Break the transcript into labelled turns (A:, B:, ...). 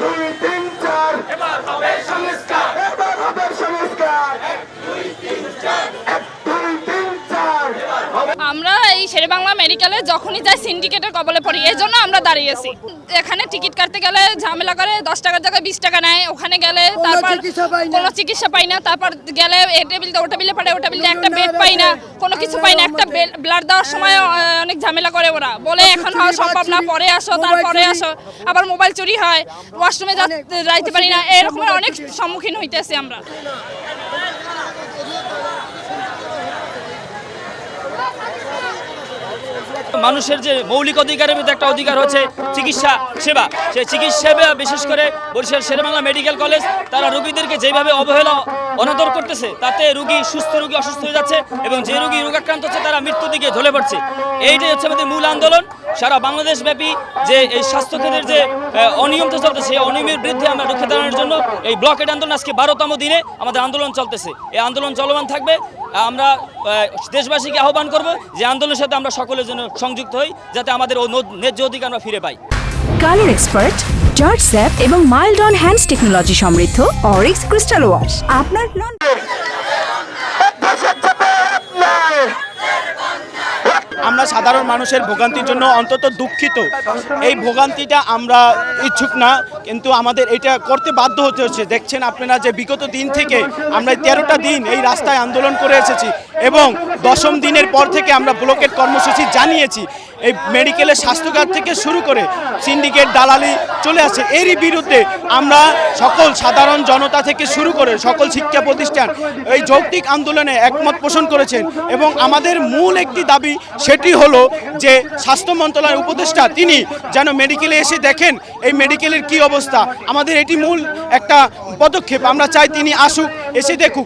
A: দুই তিন চার
B: এবার হবে সংস্কার,
A: এবার হবে সংস্কার। এক দুই তিন চার
C: আমরা এই শেরেবাংলা মেডিকেলে যখনই যাই সিন্ডিকেটের কবলে পড়ি, এই জন্য আমরা দাঁড়িয়েছি। এখানে টিকিট কাটতে গেলে ঝামেলা করে, 10 টাকার জায়গায় 20 টাকা নেয়। ওখানে গেলে তারপর কোনো চিকিৎসা পাই না, তারপর গেলে এ টেবিলটা ও টেবিলে পাঠায়, ও টেবিলে একটা বেড পাই না, কোনো কিছু পাই না। একটা ব্লাড দেওয়ার সময় অনেক ঝামেলা করে ওরা, বলে এখন হওয়া সম্ভব না, পরে আসো, তারপরে আসো। আবার মোবাইল চুরি হয়, ওয়াশরুমে যাইতে পারি না, এরকমের অনেক সম্মুখীন হইতেছি আমরা।
D: মানুষের যে মৌলিক অধিকারের মধ্যে একটা অধিকার হচ্ছে চিকিৎসা সেবা, সেই চিকিৎসা সেবা বিশেষ করে বরিশাল শেরেবাংলা মেডিকেল কলেজ তারা রোগীদেরকে যেভাবে অবহেলা অনাদর করতেছে, তাতে রোগী সুস্থ রোগী অসুস্থ হয়ে যাচ্ছে এবং যে রোগী রোগাক্রান্ত হচ্ছে তারা মৃত্যুর দিকে ঢলে পড়ছে। এইটাই হচ্ছে আমাদের মূল আন্দোলন। সারা বাংলাদেশ ব্যাপী যে এই স্বাস্থ্যক্ষেত্রের যে অনিয়মতা চলতেছে, সেই অনিয়মের বিরুদ্ধে আমরা রুখে দাঁড়ানোর জন্য এই ব্লকেট আন্দোলন আজকে 12তম দিনে আমাদের আন্দোলন চলতেছে। এই আন্দোলন চলমান থাকবে। আমরা দেশবাসীকে আহ্বান করব যে আন্দোলনের সাথে আমরা সকলের জন্য সংযুক্ত হই, যাতে আমাদের ন্যায্য অধিকার আমরা ফিরে পাই।
E: কালার এক্সপার্ট, জর্জ স্যাপ এবং মাইল্ড অন হ্যান্ডস টেকনোলজি সমৃদ্ধ অরিক্স ক্রিস্টাল ওয়াশ আপনার নন।
F: আমরা সাধারণ মানুষের ভোগান্তির জন্য অন্তত দুঃখিত। এই ভোগান্তিটা আমরা ইচ্ছুক না, কিন্তু আমাদের এটা করতে বাধ্য হতে হচ্ছে। দেখছেন আপনারা যে বিগত দিন থেকে আমরা 13টা দিন এই রাস্তায় আন্দোলন করে এসেছি এবং 10ম দিনের পর থেকে আমরা ব্লকেট কর্মসূচি জানিয়েছি। এই মেডিকেলের স্বাস্থ্যখাত থেকে শুরু করে সিন্ডিকেট দালালি চলে আসছে, এরই বিরুদ্ধে আমরা সকল সাধারণ জনতা থেকে শুরু করে সকল শিক্ষা প্রতিষ্ঠান এই যৌক্তিক আন্দোলনে একমত পোষণ করেছেন। এবং আমাদের মূল একটি দাবি, সেটি হলো যে স্বাস্থ্য মন্ত্রণালয়ের উপদেষ্টা তিনি যেন মেডিকেলে এসে দেখেন এই মেডিকেলের কি অবস্থা। আমাদের এটি মূল একটা পদক্ষেপ। আমরা চাই তিনি আসুক, এসে দেখুক